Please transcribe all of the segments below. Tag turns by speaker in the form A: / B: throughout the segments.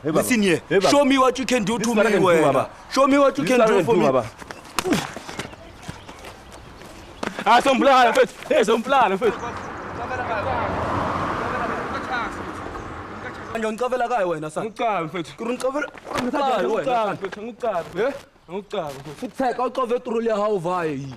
A: Listen here. Show me what you can do to me. Show me what you can do for me.
B: Some plan, hey, some plan.
A: Ngicabela kaye wena sana.
B: Ngicaba mfethu.
A: Ngicabela.
B: Ngicaba.
A: Sikutheka ucove trolly yawo vaye.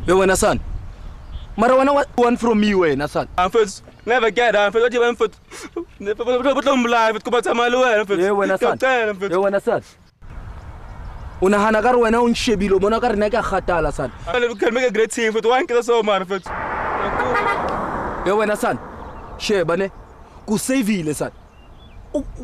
A: Yo, wena son. Mara wana what want from me wena son?
B: Mfethu, never get mfethu. Wathi mfethu. Mfethu mfethu kuba tsamalo wena mfethu.
A: Yo wena son. Yo wena son. Unahana ka re wena o nshebile bona ka rena ke kgatala son.
B: We can make a great team mfethu. Wa nkela so mara mfethu.
A: Yo wena son. Sheba ne. Ku savile son.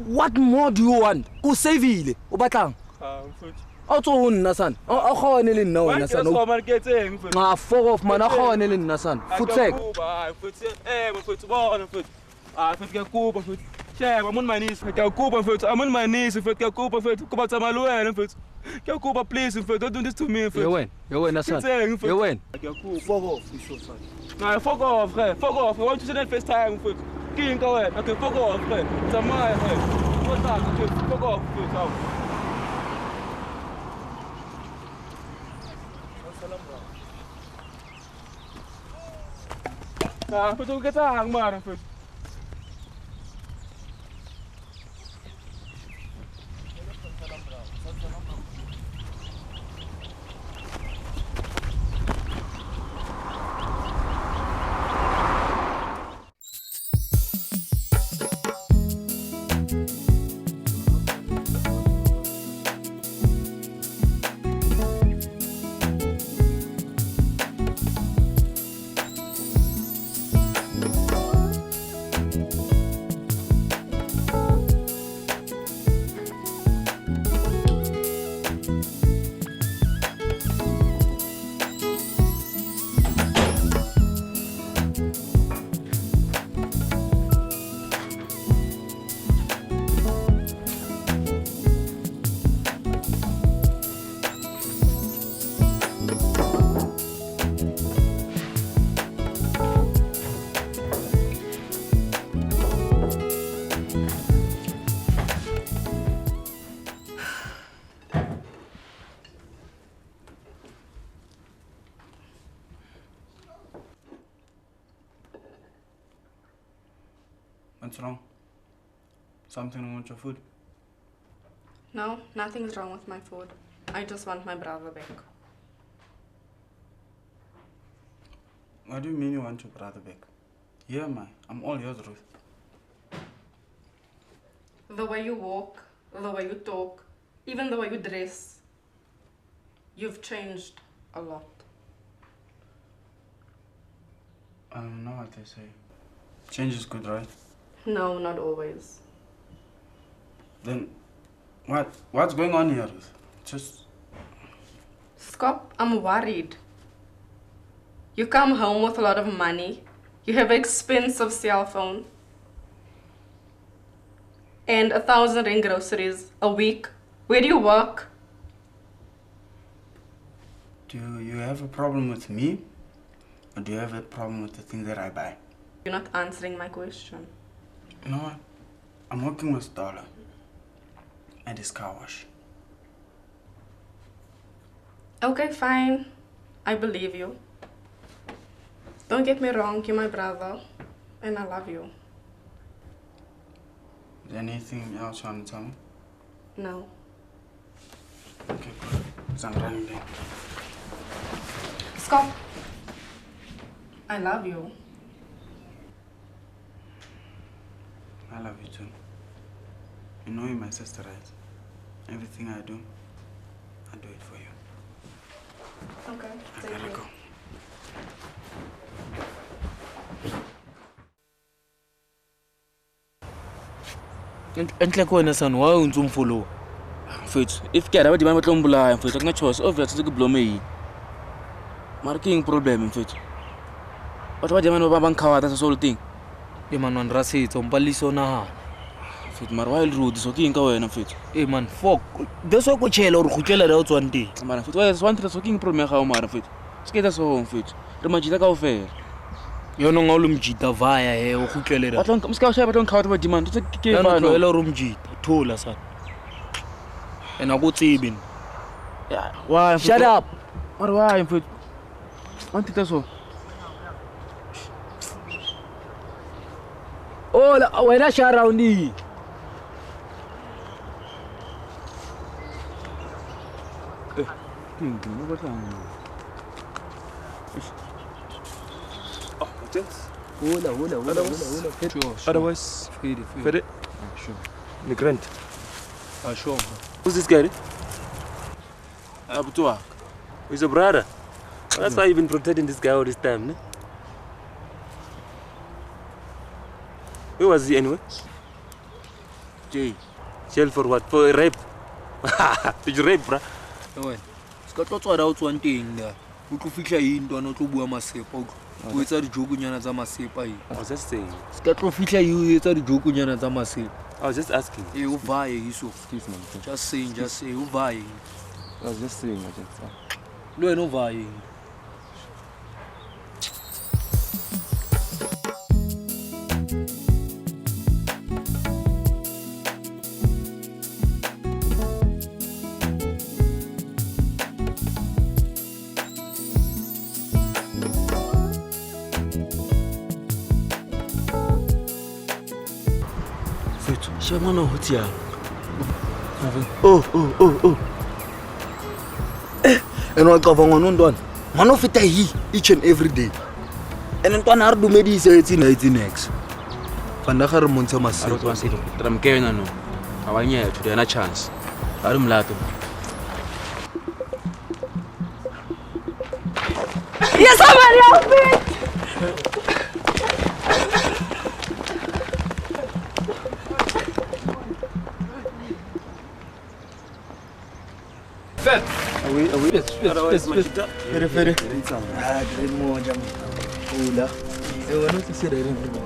A: What more do you want? Ku savile. O batlang?
B: Mfethu.
A: Auto nna son. A khone le nna wena son.
B: Wa marketeng mfethu.
A: Nga fuck off man a khone le nna son. Futsek.
B: Mfethu. Mfethu bona mfethu. Mfethu kuyakuba mfethu. Sheba I'm on my knees. Kuyakuba mfethu. I'm on my knees mfethu. Kuyakuba mfethu. Kuba tsamalo wena mfethu. Kuyakuba please mfethu. Don't do this to me mfethu.
A: Yo wena son. Yo wena.
B: Kuyakuba.
A: Fuck off you son.
B: Nah, fuck off, friend. Fuck off. I want you to see that first time mfethu. King away. Okay, fuck off, friend. Tsamaya friend. What's that? Okay, fuck off mfethu. Mfethu ke tang mara mfethu. What's wrong? Something wrong with your food?
C: No, nothing's wrong with my food. I just want my brother back.
B: What do you mean you want your brother back? Here am I. I'm all yours, Ruth.
C: The way you walk, the way you talk, even the way you dress, you've changed a lot.
D: I don't know what they say. Change is good, right?
C: No, not always.
D: Then, what's going on here? Just...
C: Scott, I'm worried. You come home with a lot of money. You have an expensive cell phone. And 1,000 in groceries a week. Where do you work?
D: Do you have a problem with me? Or do you have a problem with the things that I buy?
C: You're not answering my question.
D: You know what? I'm working with Dollar at his car wash.
C: Okay, fine. I believe you. Don't get me wrong, you're my brother. And I love you.
D: Is there anything else you want to tell me?
C: No.
D: Okay, good. So I'm running there.
C: Scott. I love you.
D: I love you too. You know you're my sister, right? Everything I do it for you.
C: Okay,
D: I
C: take
D: gotta
C: care.
D: go.
A: entle kona son why o ntse mfollow mfethu if ke ara ba di ba tlo mbolaya mfethu a ke na choice obvious ke blome mara ke eng problem mfethu batho ba di ba bang khawata sa solo thing e man wan ra setso mpaliso na mfethu mara why rude so ke eng ka wena mfethu man fuck deso go chela o re khutlela la o tswang teng mara mfethu why so wanted so ke eng problem ya gago mara mfethu se ke so mfethu re majita ka ofela yona nga o lumjita vaya he o khutlela la batlo mska o sheba batlo khawata ba demand tse ke ba no ela o rumjita thola sana ena go tsebe why shut up mara why mfethu antita so ola wena sha around hii no ba tlang Hola.
B: Otherwise,
A: Fede.
B: Sure. Migrant.
A: Sure.
B: Who's this guy?
A: Abutua.
B: He's a brother. That's why you've been protecting this guy all this time, ne? Where was he anyway?
A: Jay.
B: Jail for what? For rape? Did you rape, bruh?
A: No. Ska tlotswa da o tswang teng la. O tlo fihla yini ntwana o tlo bua masepa o etsa dijoke nyana tsa masepa yi.
B: I was just saying.
A: Ska tlo fihla yi etsa dijoke nyana tsa masepa.
B: I was just asking.
A: O vaye hiso.
B: Excuse me.
A: Just say o vaye.
B: I was just saying.
A: Lo wena o vaye. Shemana hotia. Oh. Eno ka va ngwana ntwana. Ngwana o feta each and every day. And ntwana a re dumedise it's next. Fanda ga re montsha
B: I
A: masego.
B: don't want to say it. I'm carrying on. I want you to have a chance. I don't like it.
C: Yes, somebody help me!
A: Fede. Great moja. Ula. Wena se sere re mo.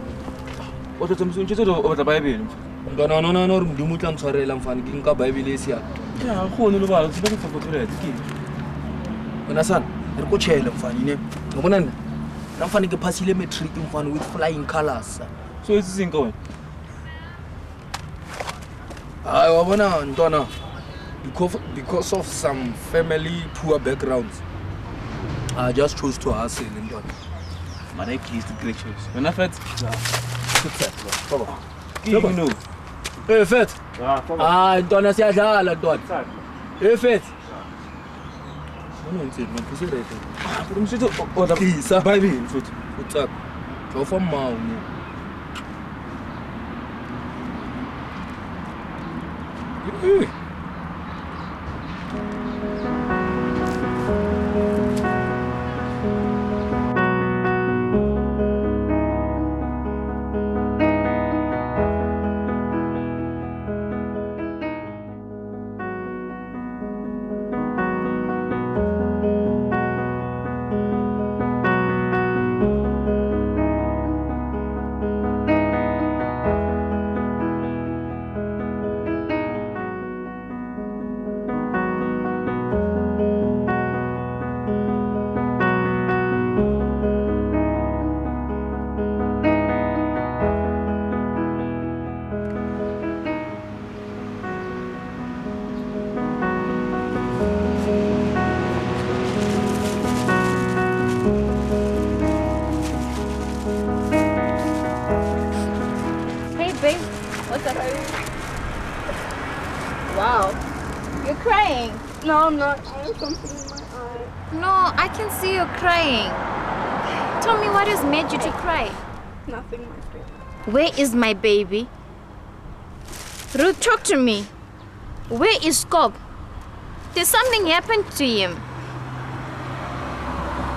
B: O tlo tsamaso ntse o batla Bible.
A: Ntwana no re modimo tla ntshwarela mfane ke nka Bible e sia.
B: Ya go no le ba se ba go fotolela ke.
A: Wena sana re go tshela mfane ne. Go bona nna. Na mfane ke passile matric mfane with flying colors.
B: So it's sing ka wena.
A: Hayi wabona ntwana because of some family poor backgrounds I just chose to hustle ntwana.
B: Man, I please the great choice. When I fed,
A: Baba.
B: you know.
A: Fet. Ntwana siyadlala ntwana. Fet. Wena ntse mphuse rete.
B: But I'm sure o da
A: Isa
B: Bible mfuthu.
A: utsaka. Go for mawu.
C: No, I'm not. I have something in my eye.
E: No, I can see you crying. Tell me what has made you to cry.
C: Nothing, my friend.
E: Where is my baby? Ruth, talk to me. Where is Scott? Did something happen to him?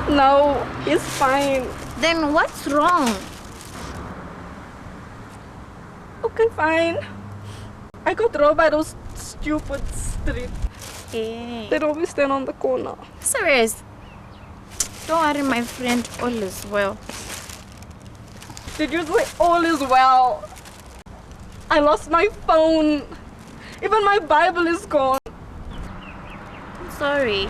C: No, he's fine.
E: Then what's wrong?
C: Okay, fine. I got robbed by those stupid street.
E: Hey.
C: They always stand on the corner.
E: Serious? Don't worry, my friend. All is well.
C: Did you say all is well? I lost my phone. Even my Bible is gone.
E: I'm sorry.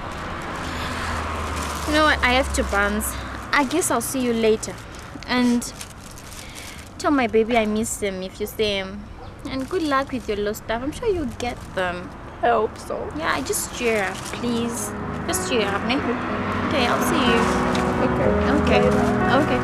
E: You know what? I have to bounce. I guess I'll see you later. And tell my baby I miss him if you see him. And good luck with your lost stuff. I'm sure you'll get them.
C: I hope so.
E: Yeah, just cheer up, please. Just cheer up, ne? Okay, I'll see you.
C: Okay.
E: Okay.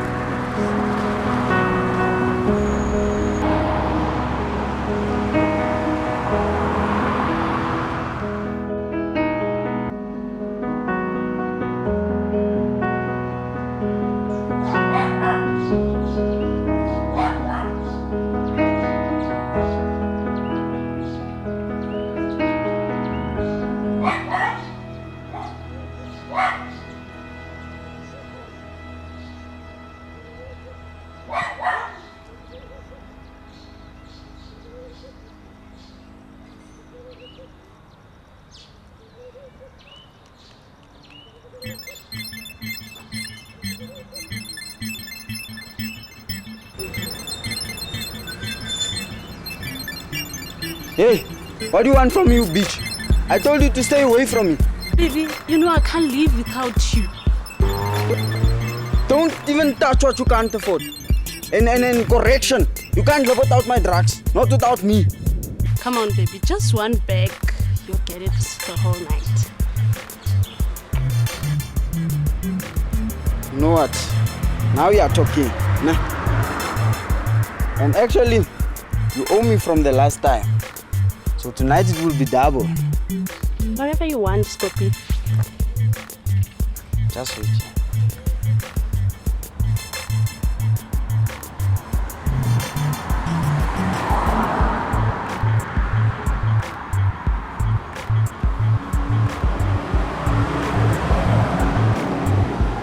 F: Hey, what do you want from you, bitch? I told you to stay away from me.
G: Baby, you know I can't live without you.
F: Don't even touch what you can't afford. And correction, you can't live without my drugs, not without me.
G: Come on, baby, just one bag. You'll get it the whole night.
F: You know what? Now you are talking. Nah. And actually, you owe me from the last time. So tonight it will be double.
G: Whatever you want, Scopy.
F: Just wait.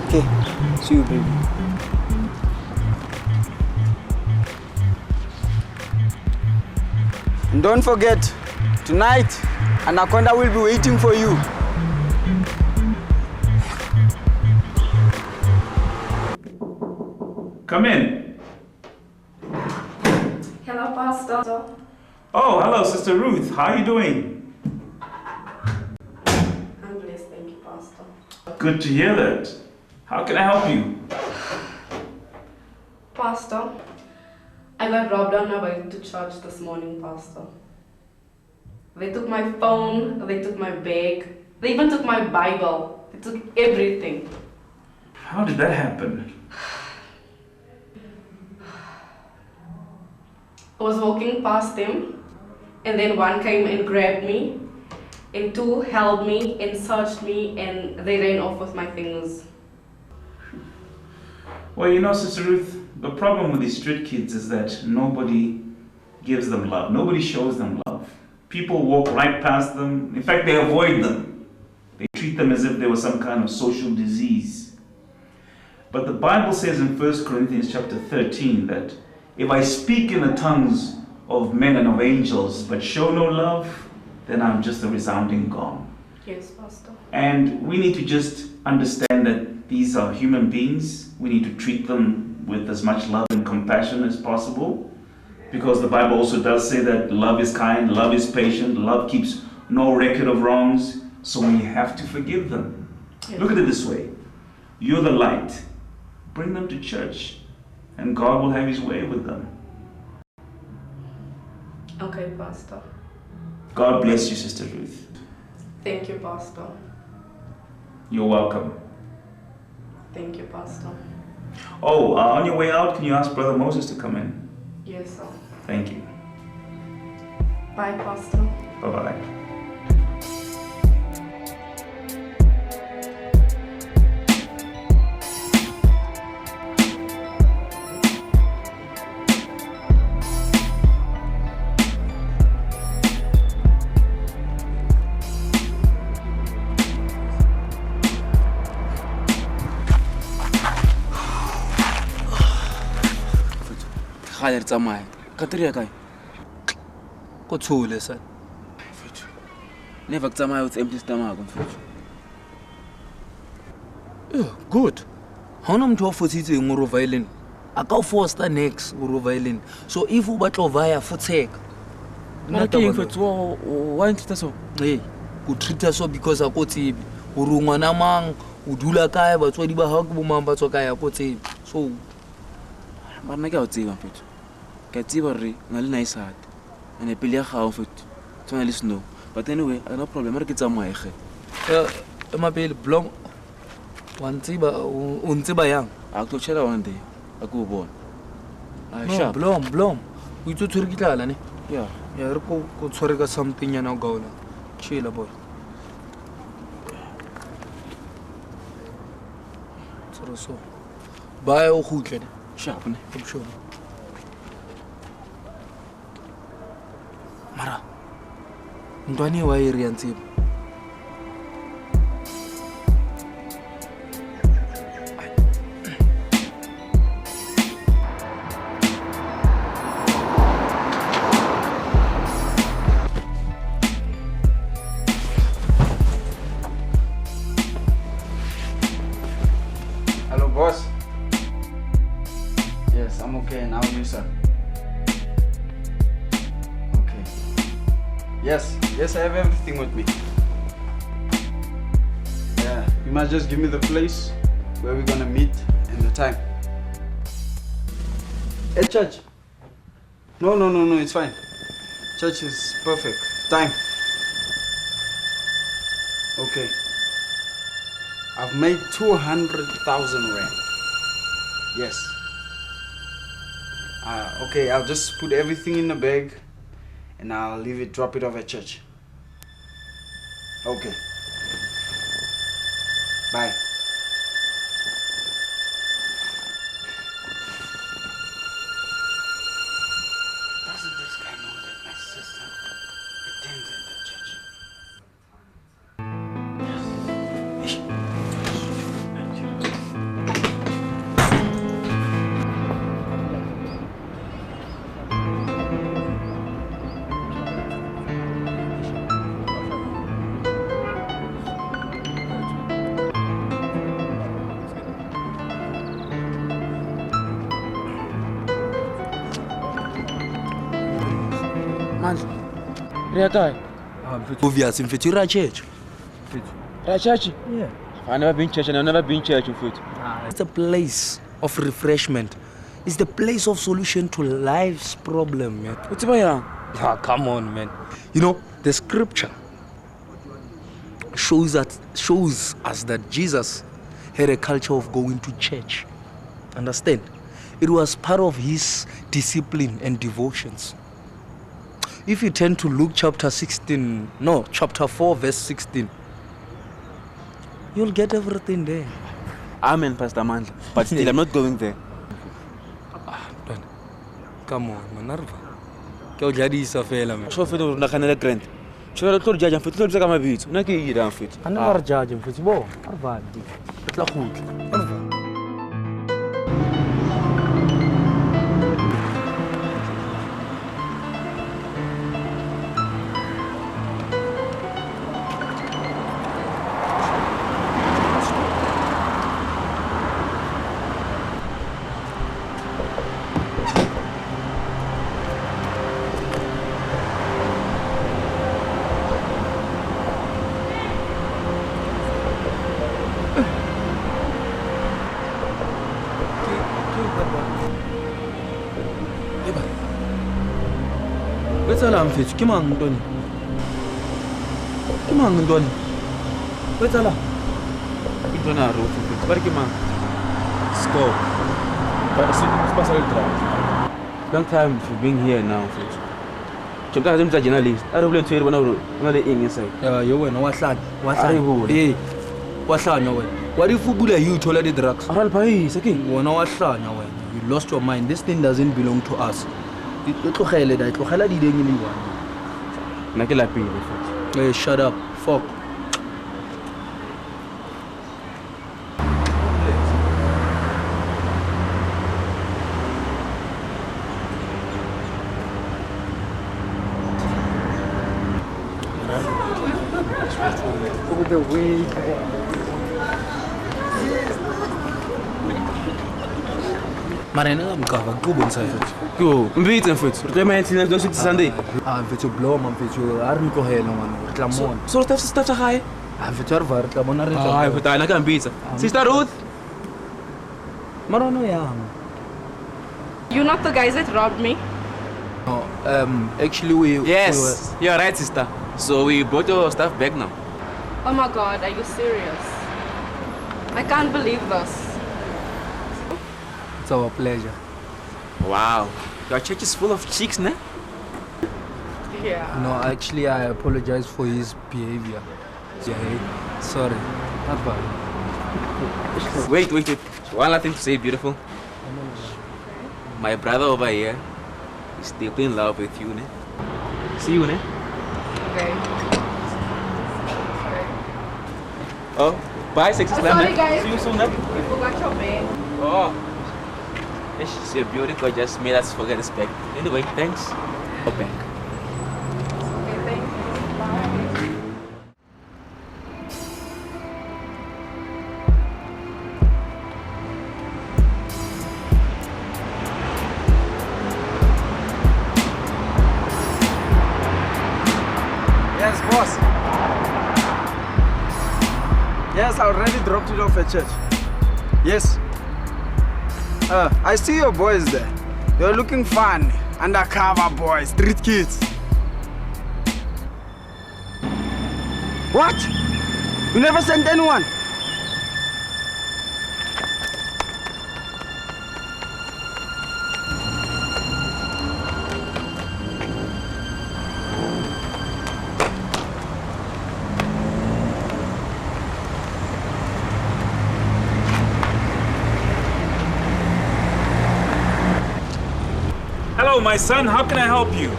F: Okay, see you, baby. And don't forget, tonight, Anaconda will be waiting for you.
H: Come in.
C: Hello, Pastor.
H: Oh, hello, Sister Ruth. How are you doing?
C: I'm blessed, thank you, Pastor.
H: Good to hear that. How can I help you?
C: Pastor, I got robbed on my way to church this morning, Pastor. They took my phone, they took my bag, they even took my Bible. They took everything.
H: How did that happen?
C: I was walking past them, and then one came and grabbed me, and two held me and searched me, and they ran off with my things.
H: Well, you know, Sister Ruth, the problem with these street kids is that nobody gives them love. Nobody shows them love. People walk right past them. In fact, they avoid them. They treat them as if they were some kind of social disease. But the Bible says in 1 Corinthians chapter 13 that if I speak in the tongues of men and of angels but show no love, then I'm just a resounding gong.
C: Yes, Pastor.
H: And we need to just understand that these are human beings. We need to treat them with as much love and compassion as possible, because the Bible also does say that love is kind, love is patient, love keeps no record of wrongs, so we have to forgive them.
C: Yes.
H: Look at it this way. You're the light. Bring them to church, and God will have His way with them.
C: Okay, Pastor.
H: God bless you, Sister Ruth.
C: Thank you, Pastor.
H: You're welcome.
C: Thank you, Pastor.
H: Oh, on your way out, can you ask Brother Moses to come in?
C: Yes, sir.
H: Thank you.
C: Bye, Pastor.
H: Bye-bye.
A: Kgale re tsamaya. Country ya kae?
B: Ko tshole sa.
A: Never tsamaya with empty stomach mfethu.
B: Good. Ha ona motho wa fotsitseng o ro violin. A ka o foster next o ro violin. So if o batla o vaya fotseka.
A: Mara ke mfethu wa ntita so.
B: Hey, go treat us so because a ko tsebe. O ro ngwana mang o dula kae batswadi ba ha ke bo mang ba tswa kae a ko tsebe. So
A: mara nna ke a o tseba mfethu. Ke a tseba re na le nice heart. Ene pele ya gago mfethu. Tswana le snow. But anyway, no problem. Mara ke tsamaya ge.
B: Emapele blong wa ntsiba o ntsiba yang
A: A ke tshela one day. A go bona.
B: no blom o itse tshwere ke tlala ne
A: Yeah.
B: ya re ko tshwere ka something yana o gaola chila boy so bye o khutle ne
A: Sharp ne.
B: I'm sure mara ntwane wa iri ya ntsiba
F: Hello, boss. Yes, I'm okay. And how are you, sir? Okay. Yes, I have everything with me. Yeah, you must just give me the place where we're gonna meet and the time. At church? No, it's fine. Church is perfect. Time. Okay. I've made 200,000 rand. Yes. Okay, I'll just put everything in the bag and I'll leave it, drop it off at church. Okay. Bye. Doesn't this guy know that my sister attends at the church?
A: Mandla. Re ya kae?
B: obvious mfethu ra church
A: Ra church?
B: yeah
A: I've never been church and I've never been church mfethu.
B: it's a place of refreshment. It's the place of solution to life's problem, man.
A: O tseba yang?
B: Ah, come on, man. You know, the scripture shows us that Jesus had a culture of going to church. Understand? It was part of his discipline and devotions. If you turn to Luke chapter 4, verse 16, you'll get everything there.
A: Amen, Pastor Mandla. But still, I'm not going there.
B: Come on, Manarva. Ke o jadisa fela man.
A: So fethu na khanela grant. Tshwara tlo judge mfethu tlo tsaka mabitso. Nna ke ira mfethu.
B: Ana re judge mfethu bo. Arvali. Tla khutla. Arvali. Wetsala mfethu ke mang ntoni? Ke mang ntoni? Wetsala.
A: Intona ro mfethu. Ba re ke mang? Sco. But it's Pastoral drive. Long time for being here now mfethu. Chomka ke mtsa journalist. A re bule ntshwere bona hore ona le eng inside.
B: Ya yo wena wa hlanya.
A: Aribula.
B: Eh. Wa hlanya wena. Wa di fubula you thola di drugs.
A: Aral phais ke.
B: Wona wa hlanya wena. You lost your mind. This thing doesn't belong to us. Itlogele da itlogela di deng le one.
A: Nna ke lapile mfethu.
B: Hey, shut up. Fuck.
F: the way.
A: Maar hij nam kava, kubon zei het. Yo, een beetje fit. Wat mij het dus ik Sunday.
F: Fit je blow man, fit je arm ko helo man. Reclamon.
A: Zo dat heeft stap ga je.
F: Fit je var, reclamon na reclamon.
A: Ah, fit na kan pizza. Sister Ruth.
F: Maar no ja.
C: You're not the guys that robbed me?
F: No, actually we
A: Yes, you're right, sister. So we brought your stuff back now.
C: Oh my god, are you serious? I can't believe this.
F: It's our pleasure.
A: Wow, your church is full of chicks, ne?
C: Yeah.
F: No, actually I apologize for his behavior. Yeah, sorry. Not bad.
A: Wait. One last thing to say, beautiful. My brother over here is deeply in love with you, ne? See you, ne?
C: Okay.
A: Oh, bye, sexy slam.
C: Sorry, guys.
A: See you soon, ne?
C: You forgot your bag.
A: Oh. She's a beauty girl, just made us forget this bag. Anyway, thanks. Go back.
C: Okay, thank you. Bye.
F: Yes, boss. Yes, I already dropped it off at church. Yes. I see your boys there. You're looking fun. Undercover boys, street kids. What? You never sent anyone?
H: Hello, my son. How can I help you?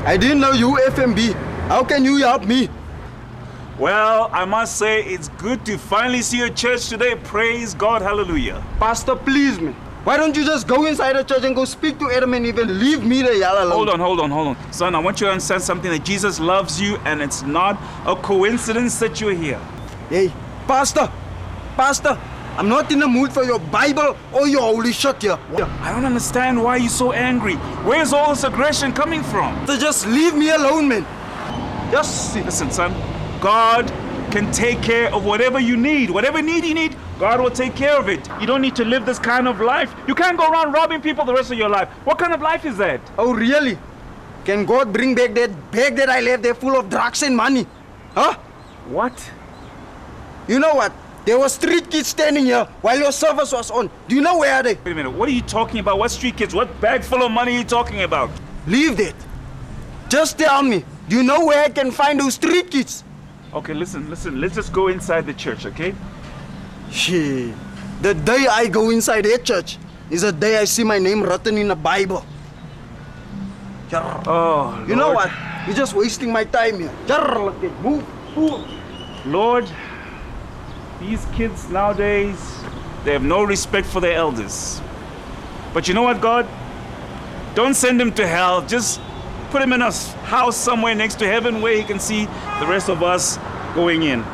F: I didn't know you FMB. How can you help me?
H: Well, I must say it's good to finally see your church today. Praise God. Hallelujah.
F: Pastor, please, man. Why don't you just go inside the church and go speak to Adam and even leave me the yell alone?
H: Hold on. Son, I want you to understand something, that Jesus loves you and it's not a coincidence that you're here.
F: Hey, Pastor, I'm not in the mood for your Bible or your holy shit here.
H: I don't understand why you're so angry. Where's all this aggression coming from?
F: So just leave me alone, man. Just sit.
H: Listen, son, God can take care of whatever you need. Whatever need you need, God will take care of it. You don't need to live this kind of life. You can't go around robbing people the rest of your life. What kind of life is that?
F: Oh, really? Can God bring back that bag that I left there full of drugs and money? Huh?
H: What?
F: You know what? There were street kids standing here while your service was on. Do you know where are they?
H: Wait a minute, what are you talking about? What street kids? What bag full of money are you talking about?
F: Leave that. Just tell me, do you know where I can find those street kids?
H: Okay, listen. Let's just go inside the church, okay?
F: Shit. The day I go inside that church is the day I see my name written in the Bible.
H: Oh,
F: You know what? You're just wasting my time here. Move.
H: Lord, these kids nowadays, they have no respect for their elders. But you know what, God? Don't send him to hell. Just put him in a house somewhere next to heaven where he can see the rest of us going in.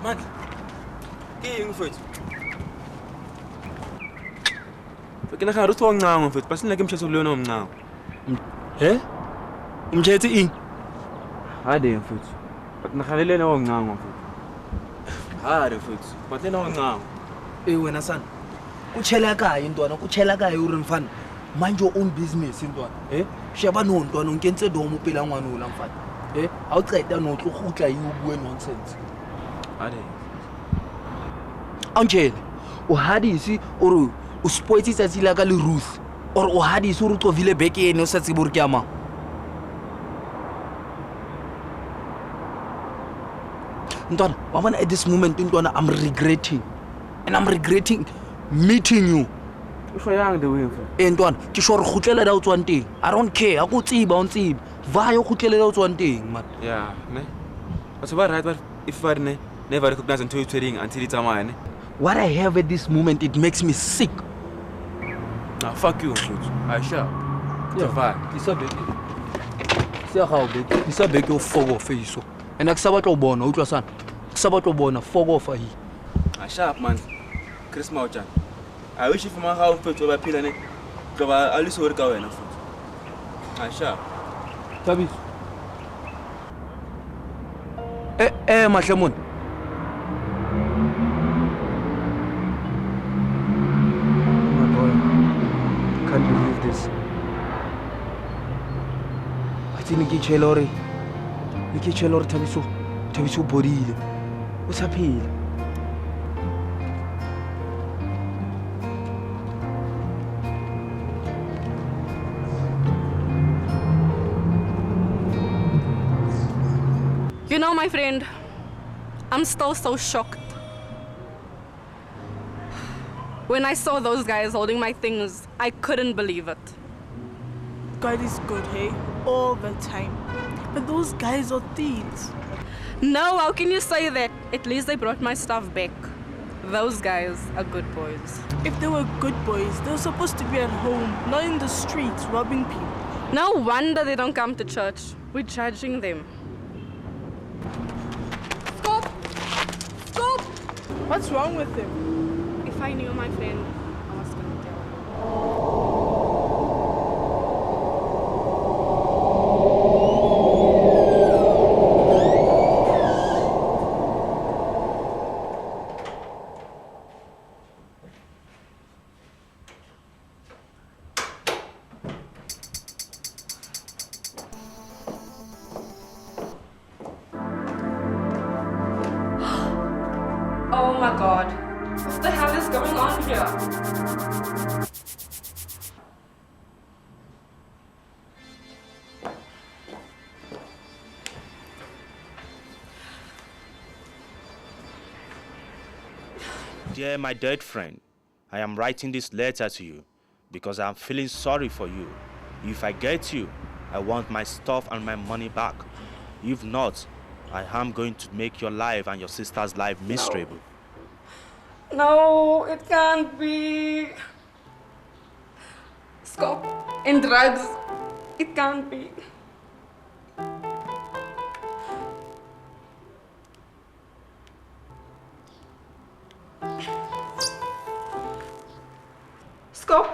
A: Man, ke eng mfethu? Ke nagana re tswa ncango mfethu, ba sena ke mshetso le yona umncango.
B: He? Umthethe ing?
A: Hade mfethu. Ba nagana le na wa ncango mfethu. Hade mfethu. Ba tlela wa ncango.
F: Wena sana. Kuchela kae ntwana, kuchela kae uri mfana. Mind your own business ntwana. Sheba no ntwana o nkentse domo pela ngwana o la mfana. Ha o qeta no tlo gutla you bue nonsense.
A: Hade.
F: Angel, o hadisi or o spoetse tsatsi la ka le Ruth or o hadisi o re tovile beke ene o sa tsebe hore ke ama. Ntwana, wa bona at this moment ntwana I'm regretting. And I'm regretting meeting you.
A: Usho yang the way mfethu.
F: Ntwana, ke sure re gutlela da o tswang teng. I don't care, ha go tsiba o ntsiba. Va yo gutlela da o tswang teng man.
A: Yeah, ne. Batho ba right, but if ba ne
B: never recognize until you're trading until it's a man.
F: What I have at this moment, it makes me sick.
B: Nah, fuck you, mfowethu. Ayisha.
F: Yeah, isa beke o fog off iso. And akusabatla ubona utlwa sana. Kusabatla ubona fog off ahi.
B: Sharp man. Chris Mauchan. I wish if my house mfowethu baphila ne. Ngoba alisori ka wena mfowethu. Ayisha.
F: Tabis. Mahlamon. Can't believe this. I think Nikichelori Tabiso Borile. What's happening?
C: You know, my friend, I'm still so shocked. When I saw those guys holding my things, I couldn't believe it.
G: God is good, hey? All the time. But those guys are thieves.
C: No, how can you say that? At least they brought my stuff back. Those guys are good boys.
G: If they were good boys, they were supposed to be at home, not in the streets robbing people.
C: No wonder they don't come to church. We're judging them. Stop! Stop!
G: What's wrong with them?
C: If I knew, my friend, I was going to tell you. Oh my God. What the hell is going on here?
I: Dear my dead friend, I am writing this letter to you because I am feeling sorry for you. If I get you, I want my stuff and my money back. If not, I am going to make your life and your sister's life miserable.
C: No, it can't be. Scope and drugs. It can't be. Scope,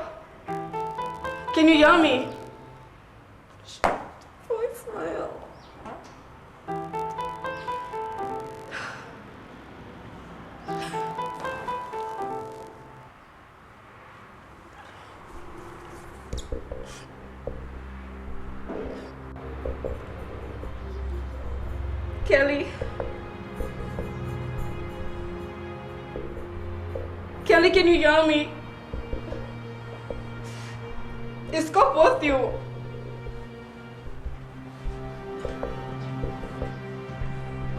C: can you hear me? Voicemail. Kelly. Kelly, can you hear me? Is Scott with you?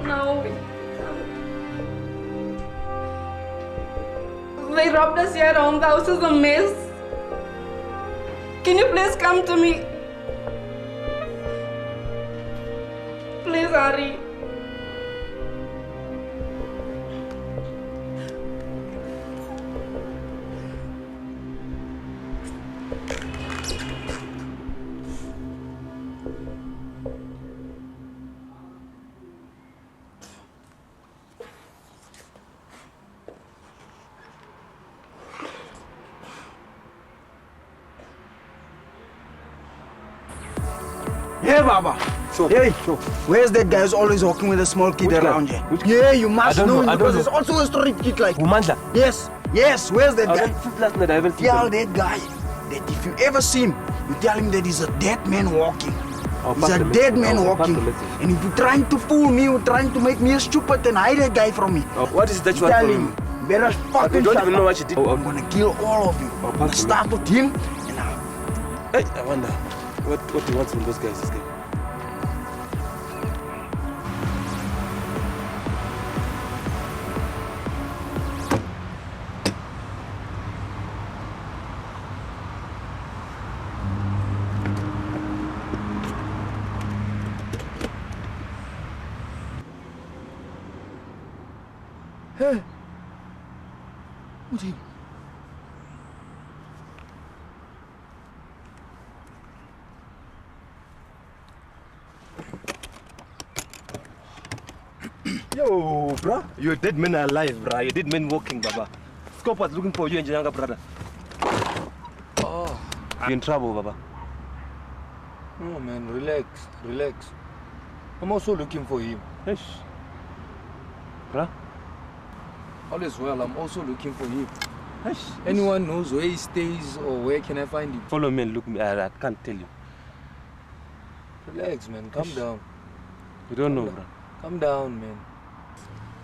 C: No, we can't. They robbed us here around. The house is a mess. Can you please come to me? Please hurry.
F: Hey, Baba.
J: Sure.
F: Hey, sure. Where's that guy who's always walking with a small kid around here? Yeah, you must know him because he's also a street kid like
J: Umandla.
F: Yes, yes. Where's that guy?
J: Last night I haven't seen
F: Tell
J: him.
F: that guy that if you ever see him, you tell him that he's a dead man walking.
J: I'll
F: He's
J: pass
F: a
J: the
F: dead
J: message.
F: man
J: I'll pass
F: walking.
J: the message.
F: And if you're trying to fool me, you're trying to make me a stupid and hide that guy from me.
J: What is that you want
F: Tell
J: from
F: him.
J: me?
F: Better fucking
J: We don't
F: shut
J: even know
F: up.
J: what you did.
F: I'm gonna kill all of you. I'm gonna start with him and
J: Hey, I wonder what he wants from those guys. This guy. Yo, bruh. You're a dead man alive, bruh. You're a dead man walking, Baba. Scope was looking for you and your younger brother.
F: Oh.
J: You're in trouble, Baba.
F: No, man, relax. I'm also looking for him.
J: Yes. Bruh?
F: All is well, I'm also looking for him.
J: Yes.
F: Anyone knows where he stays or where can I find him?
J: Follow me and look me. I can't tell you.
F: Relax, man. Calm down.
J: You don't know, bruh.
F: Calm down, man.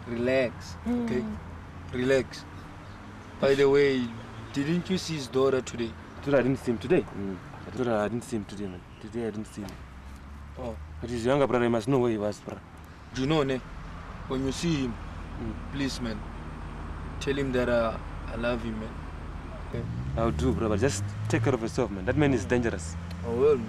F: Relax, okay? Relax. By the way, didn't you see his daughter today?
J: Today I didn't see him today. Today I didn't see him today, man. Today I didn't see him.
F: Oh.
J: But his younger brother, he must know where he was, bruh.
F: Do you know, ne? When you see him, please, man, tell him that I love him, man. Okay?
J: I'll do, bro, but just take care of yourself, man. That man is dangerous.
F: I will, man.